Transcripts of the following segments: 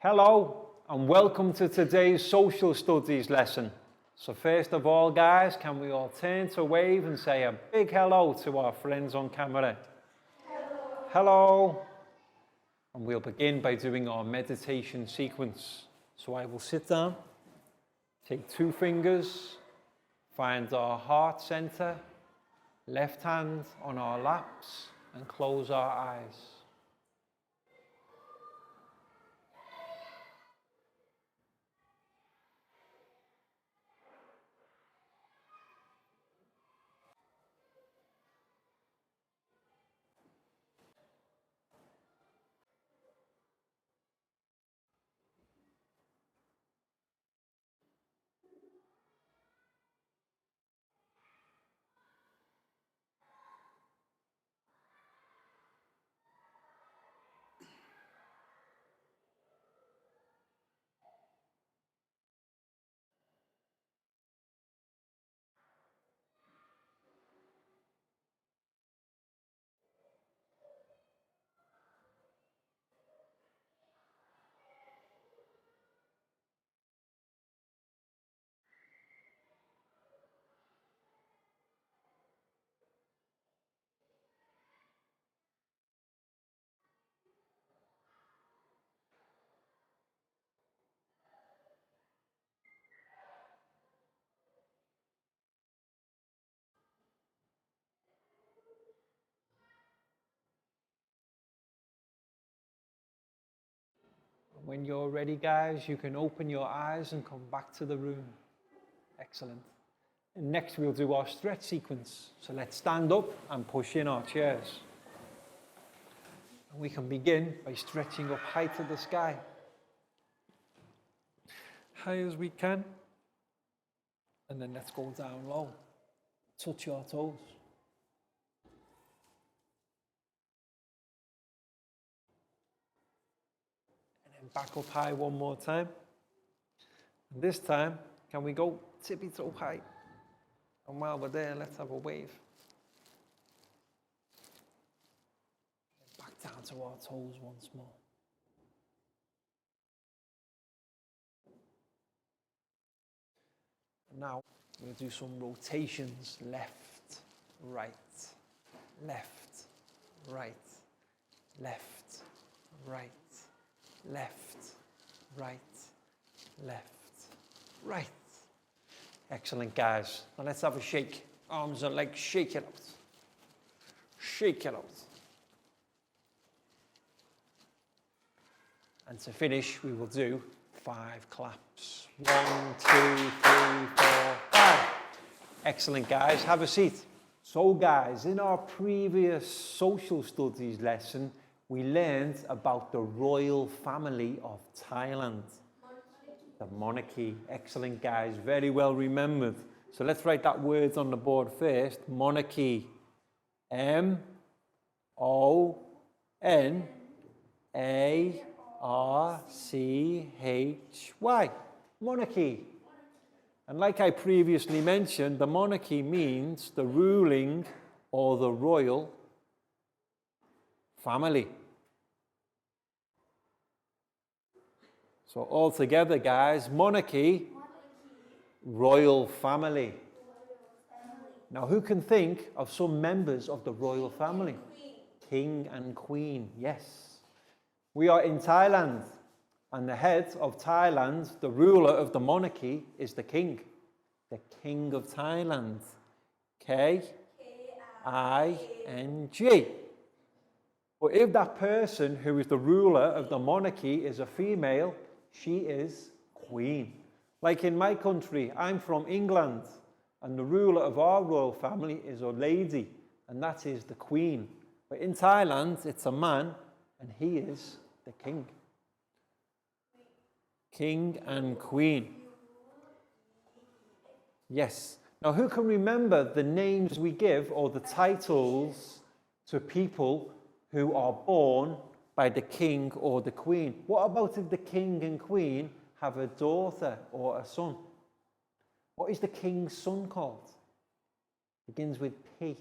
Hello and welcome to today's social studies lesson. So first of all guys, can we all turn to wave and say a big hello to our friends on camera? Hello. Hello. And we'll begin by doing our meditation sequence. So I will sit down, take 2 fingers, find our heart center, left hand on our laps and close our eyes. When you're ready, guys, you can open your eyes and come back to the room. Excellent. And next we'll do our stretch sequence. So let's stand up and push in our chairs. And we can begin by stretching up high to the sky. High as we can. And then let's go down low. Touch your toes. Back up high one more time. And this time, can we go tippy toe high? And while we're there, let's have a wave. Back down to our toes once more. And now, we'll do some rotations. Left, right, left, right, left, right. Left, right, left, right. Excellent, guys. Now let's have a shake. Arms and legs, shake it out. Shake it out. And to finish, we will do 5 claps. 1, 2, 3, 4, 5. Excellent, guys. Have a seat. So, guys, in our previous social studies lesson, we learned about the royal family of Thailand. The monarchy. Excellent, guys. Very well remembered. So let's write that word on the board first. Monarchy. M-O-N-A-R-C-H-Y. Monarchy. And like I previously mentioned, the monarchy means the ruling or the royal family. So all together, guys, monarchy, royal family. Now, who can think of some members of the royal family? King and Queen, yes. We are in Thailand, and the head of Thailand, the ruler of the monarchy, is the king of Thailand. K-I-N-G. But if that person who is the ruler of the monarchy is a female, she is queen. Like in my country, I'm from England, and the ruler of our royal family is a lady, and that is the queen. But in Thailand, it's a man, and he is the king. King and queen. Yes. Now, who can remember the names we give or the titles to people who are born by the king or the queen? What about if the king and queen have a daughter or a son? What is the king's son called? Begins with P.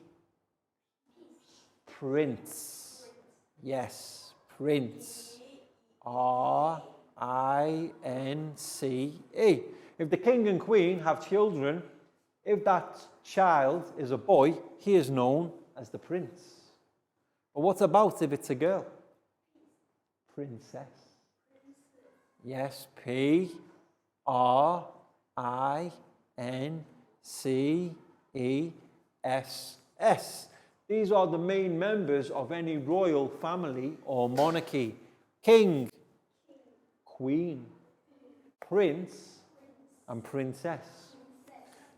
Prince. Yes, Prince. R-I-N-C-E. If the king and queen have children, if that child is a boy, he is known as the prince. But what about if it's a girl? Princess. Yes, Princess. These are the main members of any royal family or monarchy. King, queen, prince, and princess.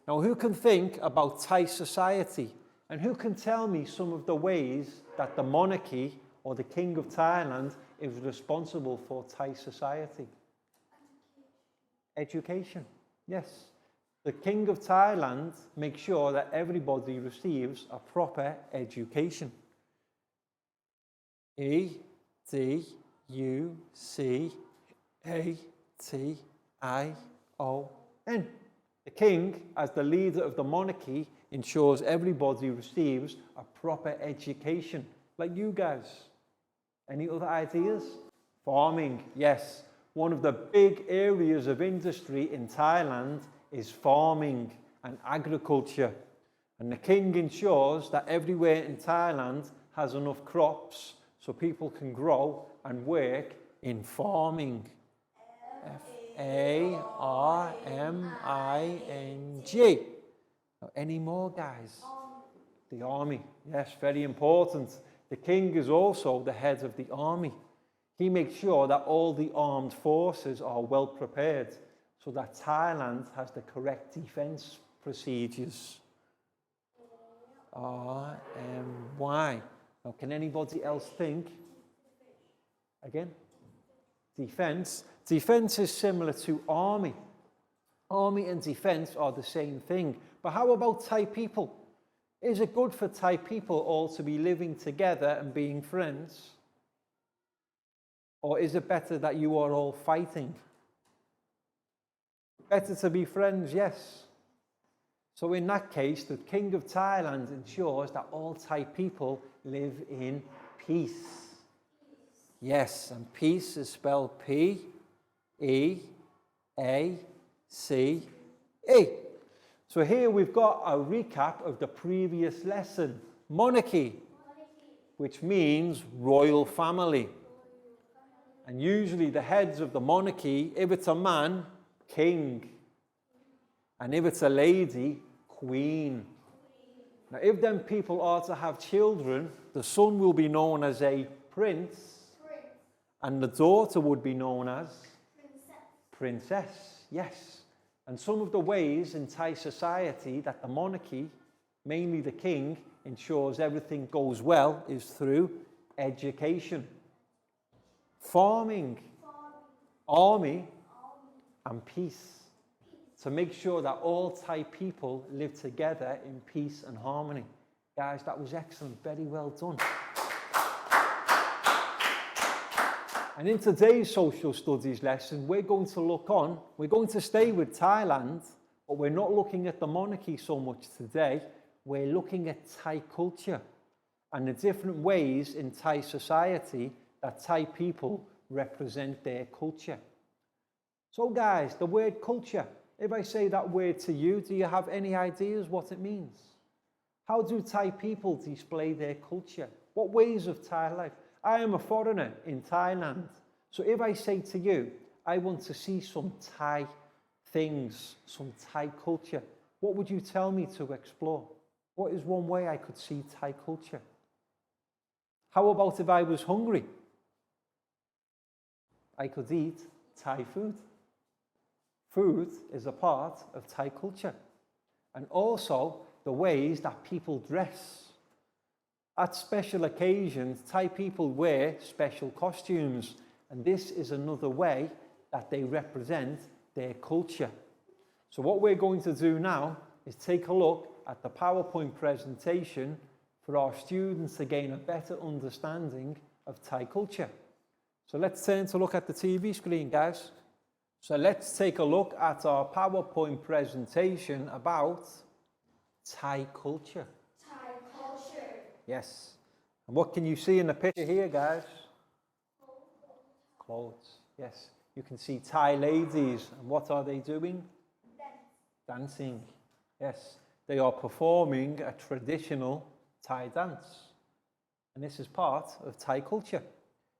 Now, who can think about Thai society? And who can tell me some of the ways that the monarchy or the king of Thailand is responsible for Thai society? Education. Yes. The king of Thailand makes sure that everybody receives a proper education. Education. The king, as the leader of the monarchy, ensures everybody receives a proper education, like you guys. Any other ideas? Farming, yes. One of the big areas of industry in Thailand is farming and agriculture. And the king ensures that everywhere in Thailand has enough crops so people can grow and work in farming. Farming. Any more, guys? The army. Yes, very important. The king is also the head of the army. He makes sure that all the armed forces are well prepared so that Thailand has the correct defense procedures. RMY. Now, can anybody else think? Again? Defense. Defense is similar to army. Army and defense are the same thing. But how about Thai people? Is it good for Thai people all to be living together and being friends? Or is it better that you are all fighting? Better to be friends, yes. So in that case, the King of Thailand ensures that all Thai people live in peace. Yes, and peace is spelled P-E-A-C-E. So here we've got a recap of the previous lesson. Monarchy, which means royal family. And usually the heads of the monarchy, if it's a man, king. And if it's a lady, queen. Now, if them people are to have children, the son will be known as a prince. And the daughter would be known as? Princess. Yes. And some of the ways in Thai society that the monarchy, mainly the king, ensures everything goes well is through education, farming, army, and peace. To make sure that all Thai people live together in peace and harmony. Guys, that was excellent. Very well done. And in today's social studies lesson, we're going to stay with Thailand, but we're not looking at the monarchy so much today. We're looking at Thai culture and the different ways in Thai society that Thai people represent their culture. So guys, the word culture, if I say that word to you, do you have any ideas what it means? How do Thai people display their culture? What ways of Thai life? I am a foreigner in Thailand. So if I say to you, I want to see some Thai things, some Thai culture, what would you tell me to explore? What is one way I could see Thai culture? How about if I was hungry? I could eat Thai food. Food is a part of Thai culture. And also the ways that people dress. At special occasions, Thai people wear special costumes, and this is another way that they represent their culture. So what we're going to do now is take a look at the PowerPoint presentation for our students to gain a better understanding of Thai culture. So let's turn to look at the TV screen, guys. So let's take a look at our PowerPoint presentation about Thai culture. Yes. And what can you see in the picture here, guys? Clothes. Yes. You can see Thai ladies, and what are they doing? Dancing. Yes, they are performing a traditional Thai dance. And this is part of Thai culture.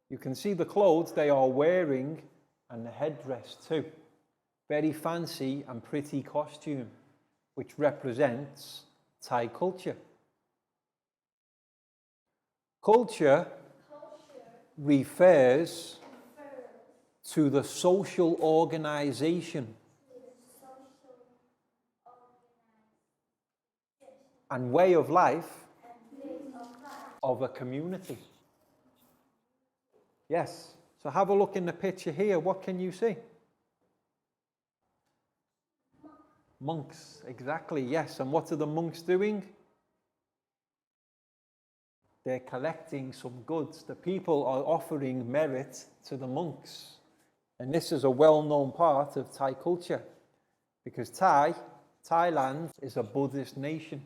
You can see the clothes they are wearing and the headdress too. Very fancy and pretty costume, which represents Thai culture. Culture refers to the social organization and way of life of a community. Yes, so have a look in the picture here. What can you see? Monks, exactly, yes. And what are the monks doing? They're collecting some goods. The people are offering merit to the monks. And this is a well-known part of Thai culture, because Thailand is a Buddhist nation,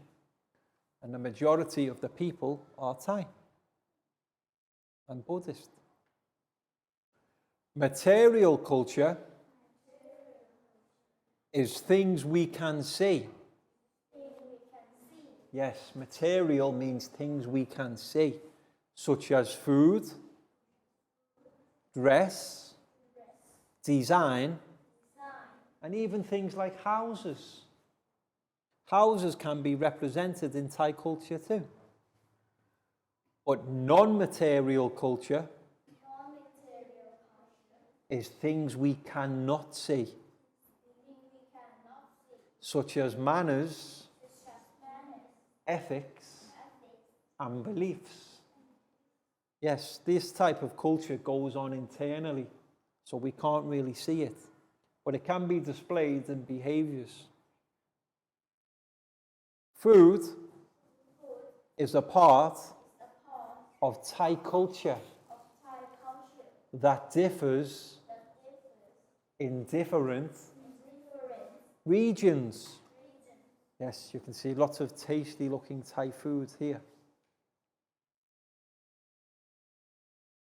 and the majority of the people are Thai and Buddhist. Material culture is things we can see. Yes, material means things we can see, such as food, dress, design, and even things like houses. Houses can be represented in Thai culture too. But non-material culture is things we cannot see, such as manners, ethics, and beliefs. Yes, this type of culture goes on internally, so we can't really see it, but it can be displayed in behaviors. Food is a part of Thai culture that differs in different regions. Yes, you can see lots of tasty looking Thai food here.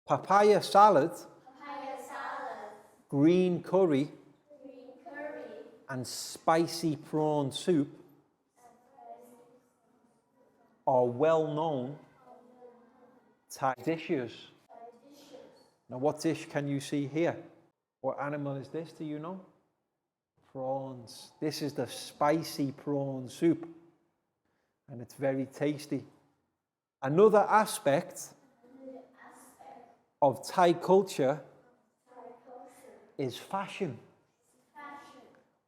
Papaya salad, green curry, and spicy prawn soup are well-known Thai dishes. Now, what dish can you see here? What animal is this, do you know? Prawns. This is the spicy prawn soup, and it's very tasty. Another aspect of Thai culture is fashion.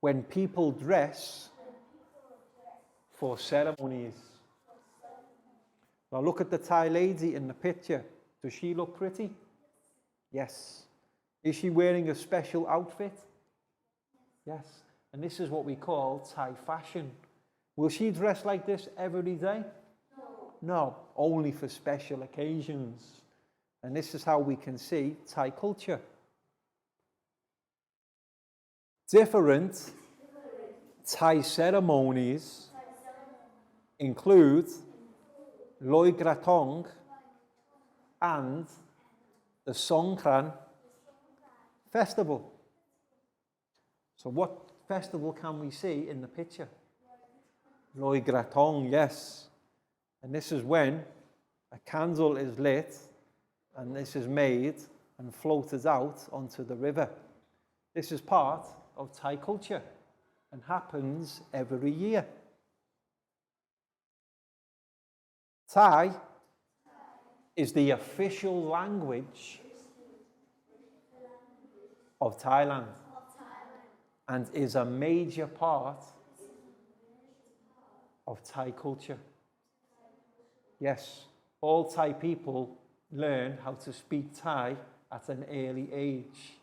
When people dress for ceremonies. Now look at the Thai lady in the picture. Does she look pretty? Yes. Is she wearing a special outfit? Yes. And this is what we call Thai fashion. Will she dress like this every day? No, only for special occasions. And this is how we can see Thai culture. Different Thai ceremonies include Loi Gratong and the Songkran festival. So what festival can we see in the picture? Loi Gratong, yes. And this is when a candle is lit and this is made and floated out onto the river. This is part of Thai culture and happens every year. Thai is the official language of Thailand and is a major part of Thai culture. Yes, all Thai people learn how to speak Thai at an early age.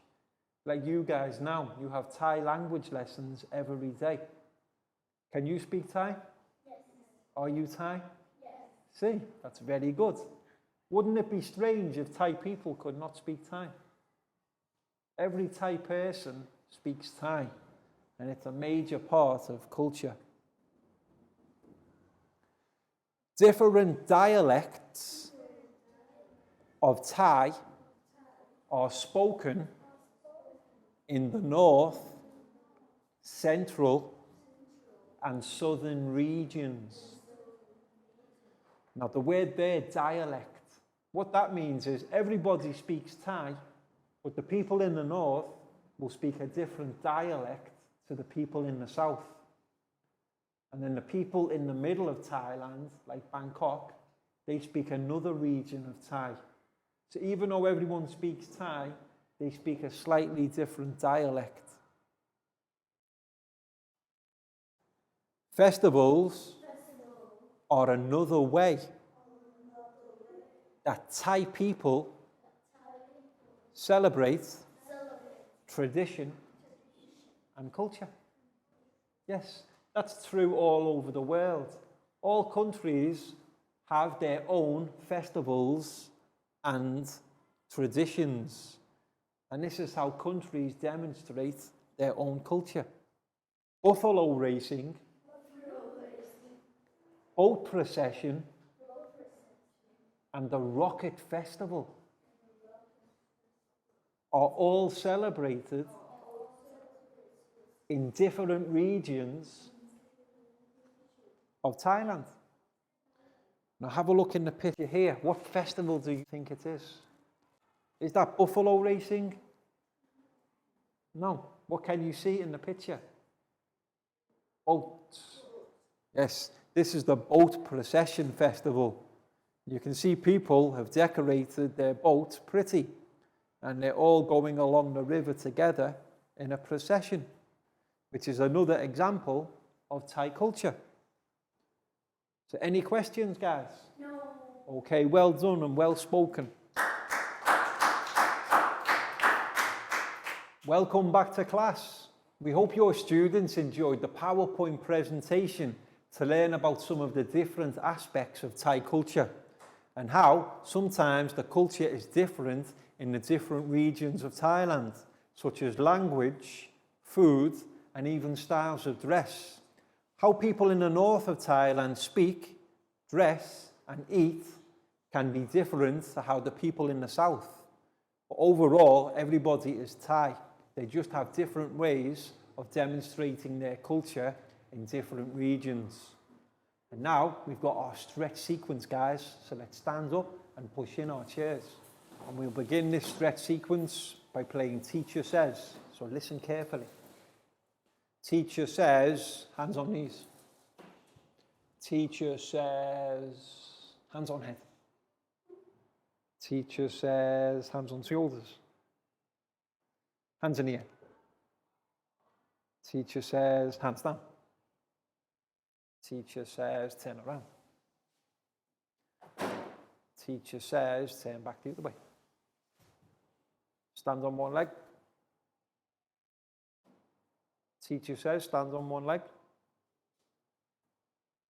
Like you guys now, you have Thai language lessons every day. Can you speak Thai? Yes. Are you Thai? Yes. See, that's very good. Wouldn't it be strange if Thai people could not speak Thai? Every Thai person speaks Thai, and it's a major part of culture. Different dialects of Thai are spoken in the north, central, and southern regions. Now the word there, dialect, what that means is everybody speaks Thai, but the people in the north will speak a different dialect to the people in the south. And then the people in the middle of Thailand, like Bangkok, they speak another region of Thai. So even though everyone speaks Thai, they speak a slightly different dialect. Festivals are another way that Thai people celebrate tradition and culture. Yes, that's true all over the world. All countries have their own festivals and traditions. And this is how countries demonstrate their own culture. Buffalo racing, boat procession, and the rocket festival are all celebrated in different regions of Thailand. Now have a look in the picture here. What festival do you think it is? Is that buffalo racing? No. What can you see in the picture? Boats. Yes, this is the boat procession festival. You can see people have decorated their boats pretty, and they're all going along the river together in a procession, which is another example of Thai culture. So any questions, guys? No. Okay, well done and well spoken. Welcome back to class. We hope your students enjoyed the PowerPoint presentation to learn about some of the different aspects of Thai culture and how sometimes the culture is different in the different regions of Thailand, such as language, food, and even styles of dress. How people in the north of Thailand speak, dress, and eat can be different to how the people in the south. But overall, everybody is Thai. They just have different ways of demonstrating their culture in different regions. And now we've got our stretch sequence, guys. So let's stand up and push in our chairs. And we'll begin this stretch sequence by playing Teacher Says. So listen carefully. Teacher says, hands on knees. Teacher says, hands on head. Teacher says, hands on shoulders. Hands in the air. Teacher says, hands down. Teacher says, turn around. Teacher says, turn back the other way. Stand on one leg. Teacher says, stand on one leg.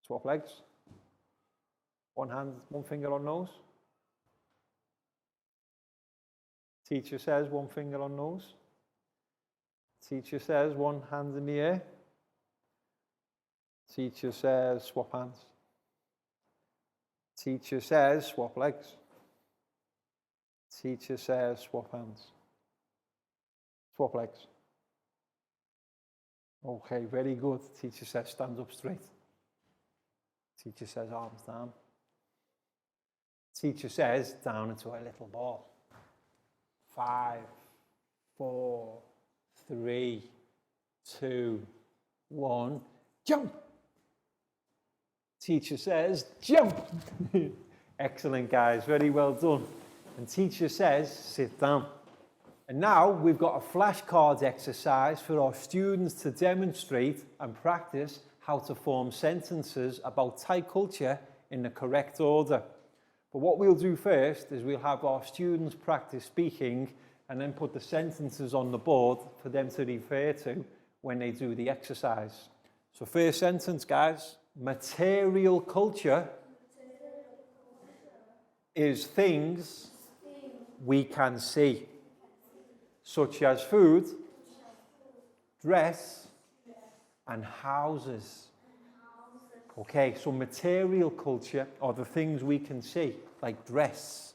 Swap legs. One hand, one finger on nose. Teacher says, one finger on nose. Teacher says, one hand in the air. Teacher says, swap hands. Teacher says, swap legs. Teacher says, swap hands. Swap legs. Okay, very good. Teacher says, stand up straight. Teacher says, arms down. Teacher says, down into a little ball. 5, 4, 3, 2, 1, jump. Teacher says, jump. Excellent, guys. Very well done. And teacher says, sit down. And now we've got a flashcards exercise for our students to demonstrate and practice how to form sentences about Thai culture in the correct order. But what we'll do first is we'll have our students practice speaking and then put the sentences on the board for them to refer to when they do the exercise. So first sentence, guys. Material culture is things we can see, such as food, dress, and houses. Okay, so material culture are the things we can see, like dress.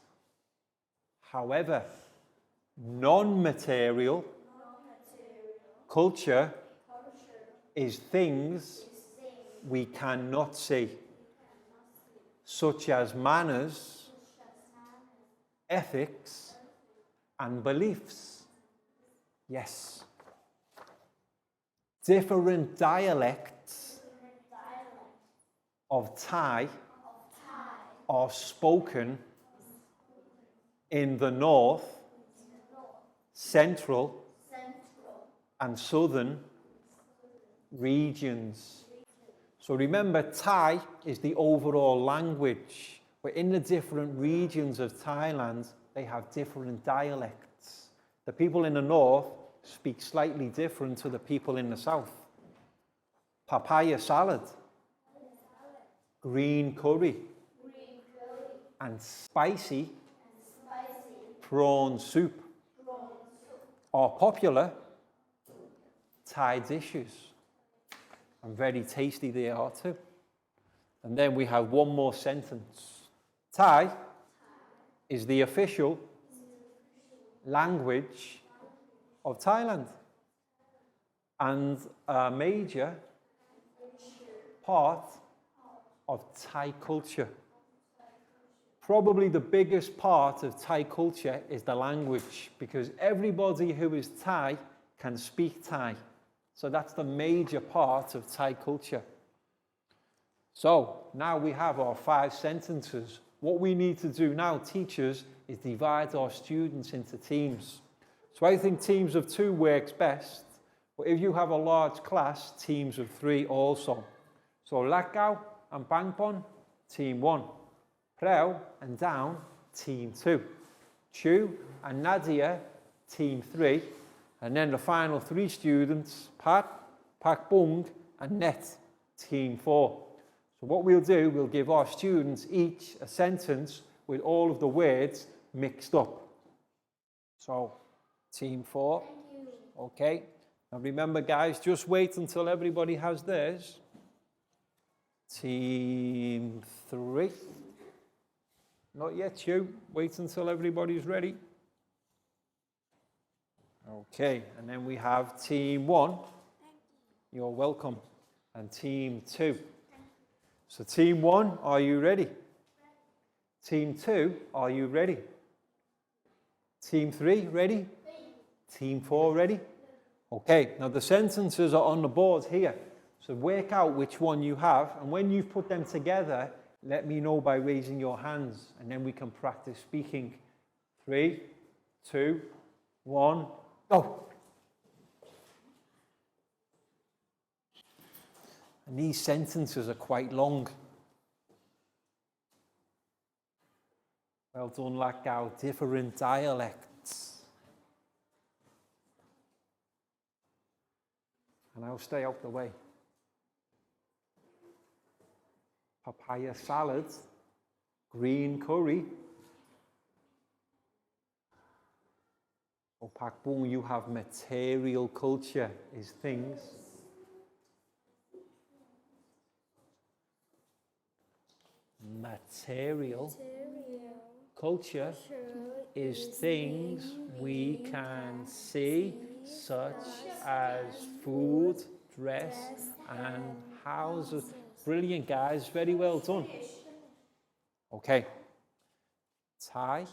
However, non-material Culture is things we cannot see, such as manners, ethics, and beliefs. Yes. Different dialects of Thai are spoken in the north, central, and southern regions. So remember, Thai is the overall language, but in the different regions of Thailand, they have different dialects. The people in the north speak slightly different to the people in the south. Papaya salad, green curry, and spicy prawn soup are popular Thai dishes. And very tasty they are too. And then we have one more sentence. Thai is the official language of Thailand and a major part of Thai culture. Probably the biggest part of Thai culture is the language, because everybody who is Thai can speak Thai. So that's the major part of Thai culture. So now we have our 5 sentences. What we need to do now, teachers, is divide our students into teams. So I think teams of 2 works best, but if you have a large class, teams of 3 also. So Lakau and Bangpon, team 1. Preo and Down, team 2. Chu and Nadia, team 3. And then the final 3 students, Pat, Pak Bung, and Net, team 4. So what we'll do, we'll give our students each a sentence with all of the words mixed up. So, team 4. Okay. And remember, guys, just wait until everybody has theirs. Team 3. Not yet, you. Wait until everybody's ready. Okay, and then we have team 1. You're welcome. And team 2. So team 1, are you ready? Team 2, are you ready? Team 3, ready? Team 4, ready? Okay, now the sentences are on the board here. So work out which one you have, and when you've put them together, let me know by raising your hands, and then we can practice speaking. 3, 2, 1, go. And these sentences are quite long. Well done, Lakau. Different dialects. And I'll stay out the way. Papaya salad, green curry. Oh, Pak Bung, you have material culture, is things. Material culture is things we can see, such as food, dress, and houses. Brilliant, guys. Very well done. Okay. Thai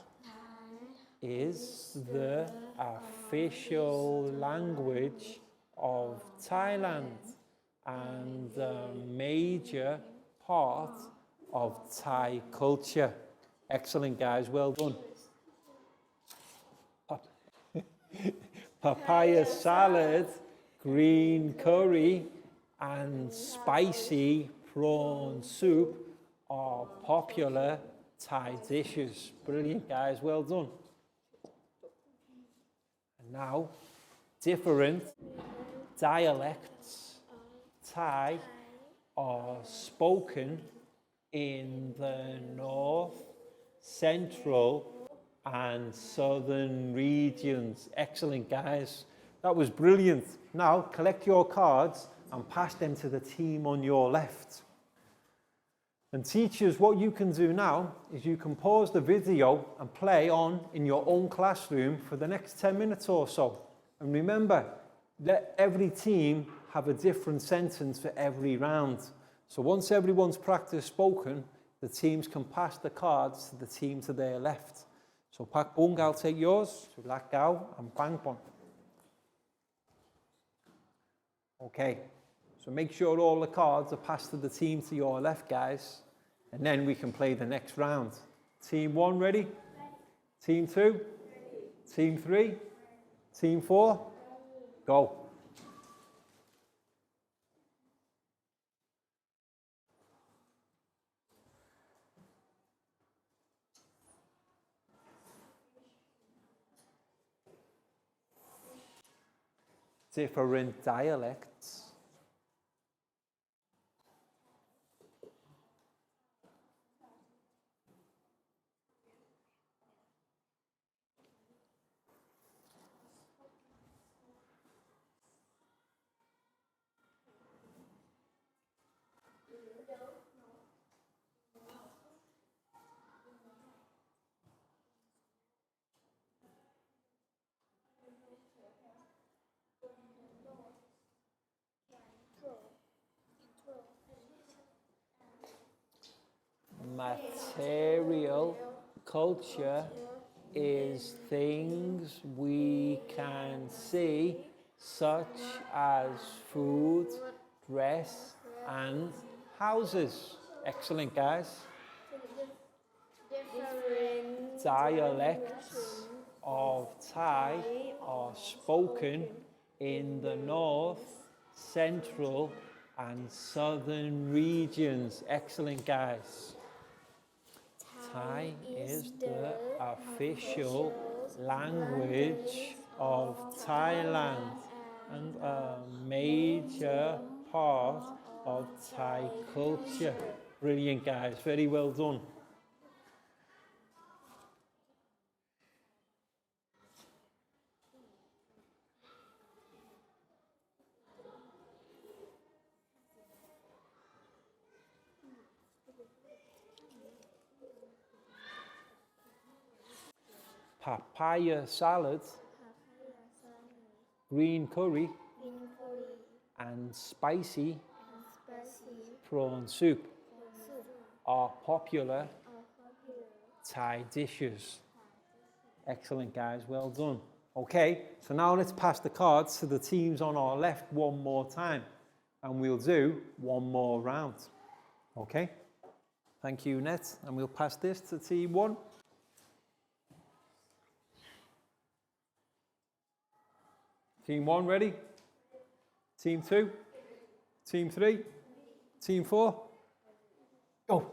is the official language of Thailand and a major part of Thai culture. Excellent, guys. Well done. Papaya salad, green curry, and spicy prawn soup are popular Thai dishes. Brilliant, guys. Well done. And now, different dialects Thai are spoken in the north, central, and southern regions. Excellent, guys. That was brilliant. Now, collect your cards and pass them to the team on your left. And teachers, what you can do now is you can pause the video and play on in your own classroom for the next 10 minutes or so. And remember, let every team have a different sentence for every round. So once everyone's practiced spoken, the teams can pass the cards to the team to their left. So Pak Bung, I'll take yours. So Lak Gao and Bang Bong. Okay, so make sure all the cards are passed to the team to your left, guys. And then we can play the next round. Team 1 ready? Team 2? Ready. Team 3? Ready. Team 4? Ready. Go. Different dialects. Material culture is things we can see, such as food, dress, and houses. Excellent, guys. Different dialects of Thai are spoken in the north, central, and southern regions. Excellent, guys. Thai is the official language of Thailand and a major part of Thai culture. Brilliant, guys. Very well done. Papaya salad, green curry, and spicy prawn soup are popular Thai dishes. Excellent, guys. Well done. Okay, so now let's pass the cards to the teams on our left one more time, and we'll do one more round. Okay? Thank you, Net. And we'll pass this to team 1. Team 1 ready? Team 2? Team 3? Team 4? Go!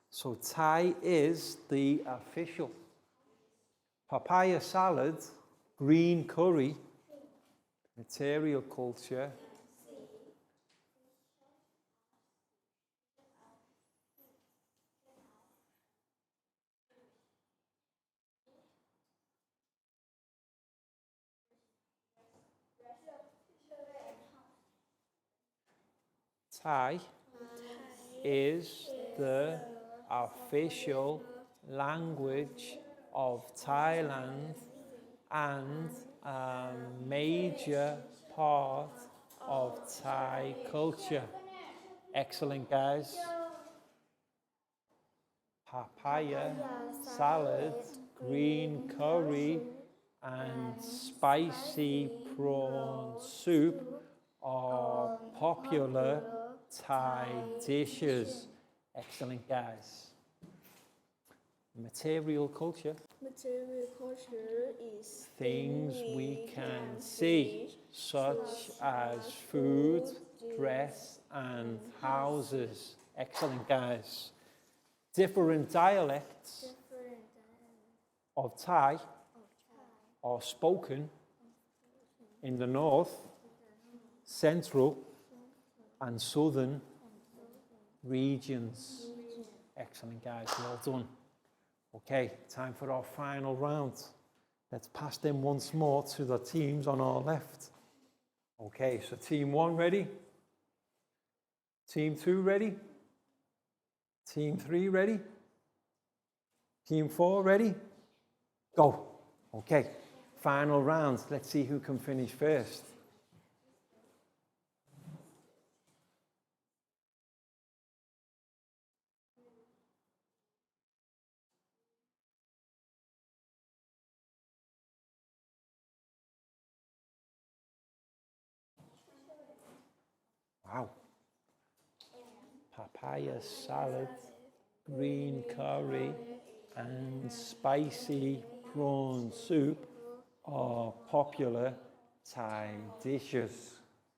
So Thai is the official. Papaya salad, green curry, material culture, Thai is the official language of Thailand and a major part of Thai culture. Excellent, guys. Papaya salad, green curry, and spicy prawn soup are popular Thai dishes. Excellent, guys. Material culture. Material culture is things we can see, such as food, dress, and houses. Excellent, guys. Different dialects of Thai are spoken in the north, central, and southern regions. Excellent, guys. Well done. Okay, time for our final round. Let's pass them once more to the teams on our left. Okay, so team 1 ready? Team 2 ready? Team 3 ready? Team 4 ready? Go. Okay, final round. Let's see who can finish first. Wow. Papaya salad, green curry, and spicy prawn soup are popular Thai dishes.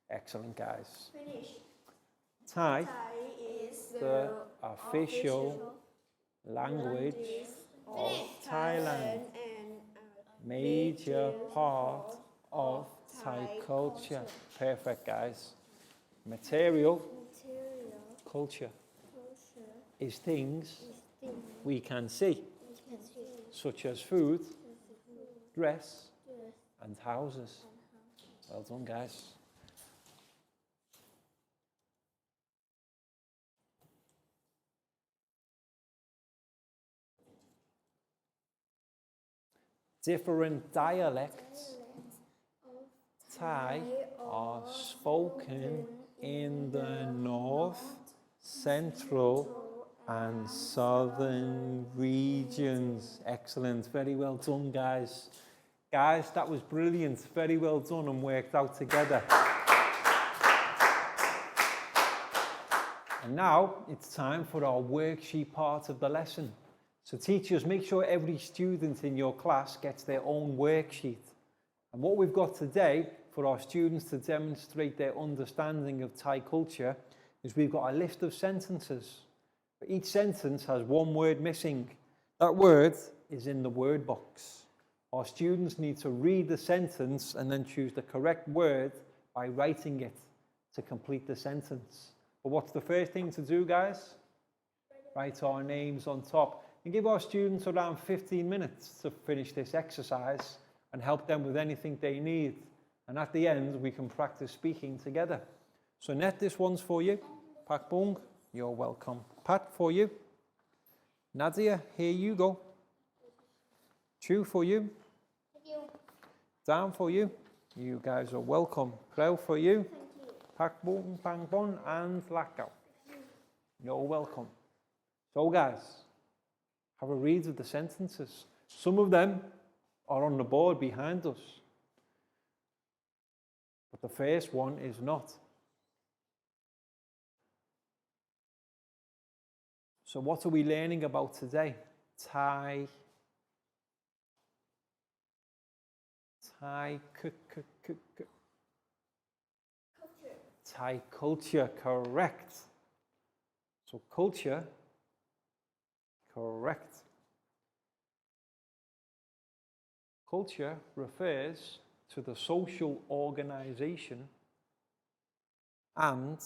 Excellent, guys. Finish. Thai, Thai is the official language of Thailand, and major part of Thai culture. Perfect, guys. Material material culture culture is things is things we can see, we can see, such as food, dress, dress, and houses. and Well done, guys. Different dialects of Thai are spoken in the north, central, and southern regions. Excellent. Very well done, guys. Guys, that was brilliant. Very well done and worked out together. And now it's time for our worksheet part of the lesson. So teachers, make sure every student in your class gets their own worksheet. And what we've got today for our students to demonstrate their understanding of Thai culture is we've got a list of sentences. Each sentence has one word missing. That word is in the word box. Our students need to read the sentence and then choose the correct word by writing it to complete the sentence. But what's the first thing to do, guys? Write our names on top. And give our students around 15 minutes to finish this exercise and help them with anything they need. And at the end, we can practice speaking together. So Net, this one's for you. Pak Bung, you're welcome. Pat, for you. Nadia, here you go. Chu, for you. Dan, for you. You guys are welcome. Krau, for you. Pak Bung, Pang Bon, and Lakau. You're welcome. So guys, have a read of the sentences. Some of them are on the board behind us. But the first one is not. So what are we learning about today? Thai culture, correct. So culture, correct. Culture refers to the social organization and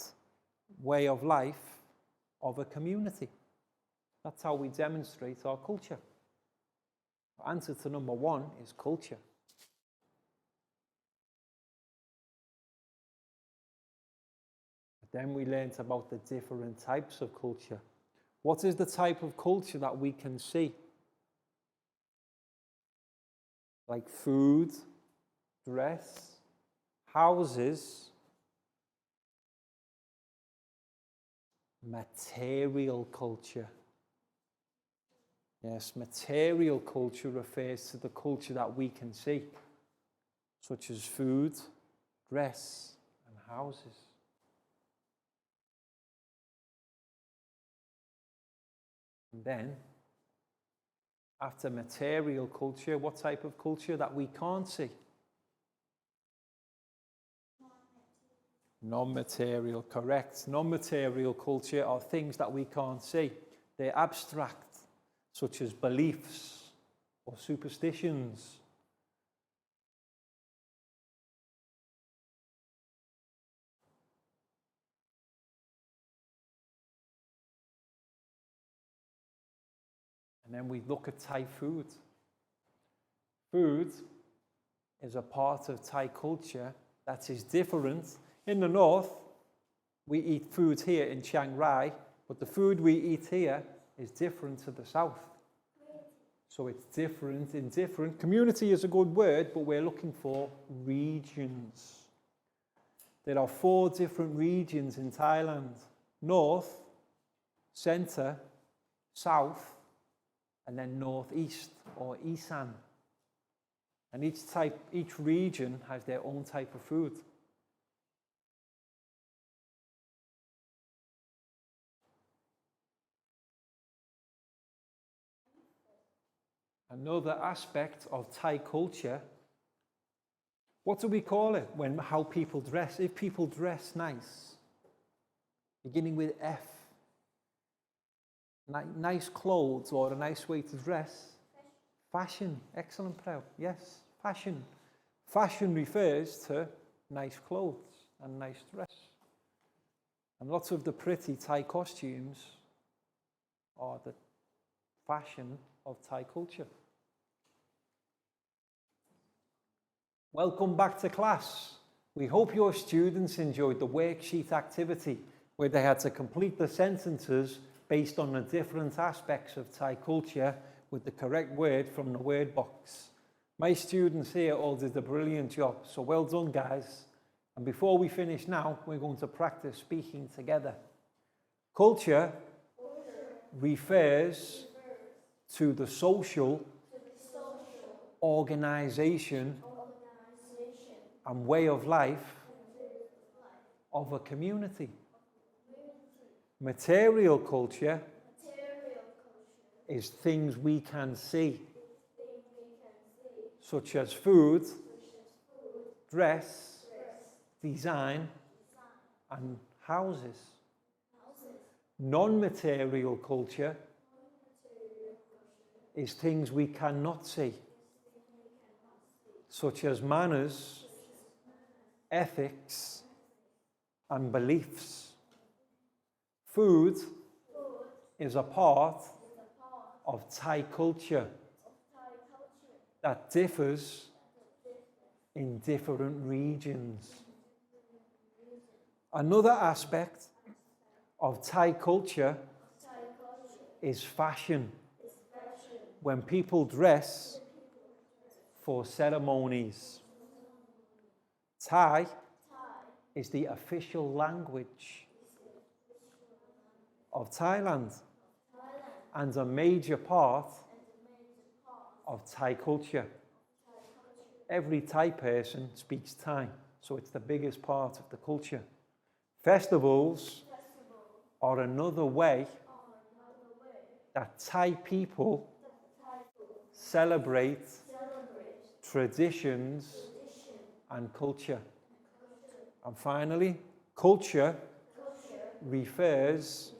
way of life of a community. That's how we demonstrate our culture. The answer to number one is culture. Then we learned about the different types of culture. What is the type of culture that we can see? Like food, dress, houses, material culture. Yes, material culture refers to the culture that we can see, such as food, dress, and houses. And then, after material culture, what type of culture that we can't see? Non-material, correct. Non-material culture are things that we can't see. They're abstract, such as beliefs or superstitions. And then we look at Thai food. Food is a part of Thai culture that is different. In the north, We eat food here in Chiang Rai, but the food we eat here is different to the south. So it's different in different. Community is a good word, but we're looking for regions. There are 4 different regions in Thailand: north, center, south, and then northeast or Isan. And each region has their own type of food. Another aspect of Thai culture, what do we call it when how people dress? If people dress nice, beginning with F, nice clothes or a nice way to dress. Fashion. Excellent, Prao. Yes, fashion. Fashion refers to nice clothes and nice dress. And lots of the pretty Thai costumes are the fashion of Thai culture. Welcome back to class. We hope your students enjoyed the worksheet activity where they had to complete the sentences based on the different aspects of Thai culture with the correct word from the word box. My students here all did a brilliant job, so well done, guys. And before we finish now, we're going to practice speaking together. Culture refers to the social organization and way of life of a community. Material culture is things we can see, such as food, dress, design, and houses. Non-material culture is things we cannot see, such as manners, ethics, and beliefs. Food is a part of Thai culture that differs in different regions. Another aspect of Thai culture is fashion. When people dress for ceremonies. Thai is the official language of Thailand and a major part of Thai culture. Every Thai person speaks Thai, so it's the biggest part of the culture. Festivals are another way that Thai people celebrate traditions and culture. And finally, culture refers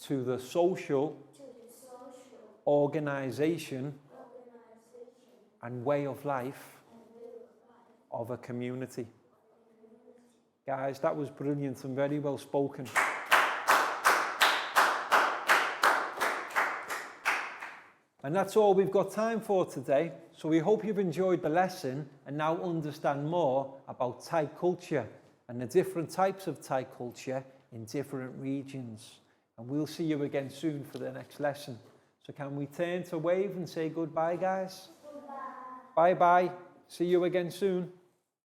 to the social organization and way of life of a community. Guys, that was brilliant and very well spoken. And that's all we've got time for today. So we hope you've enjoyed the lesson and now understand more about Thai culture and the different types of Thai culture in different regions. And we'll see you again soon for the next lesson. So can we turn to wave and say goodbye, guys? Goodbye. Bye-bye. See you again soon.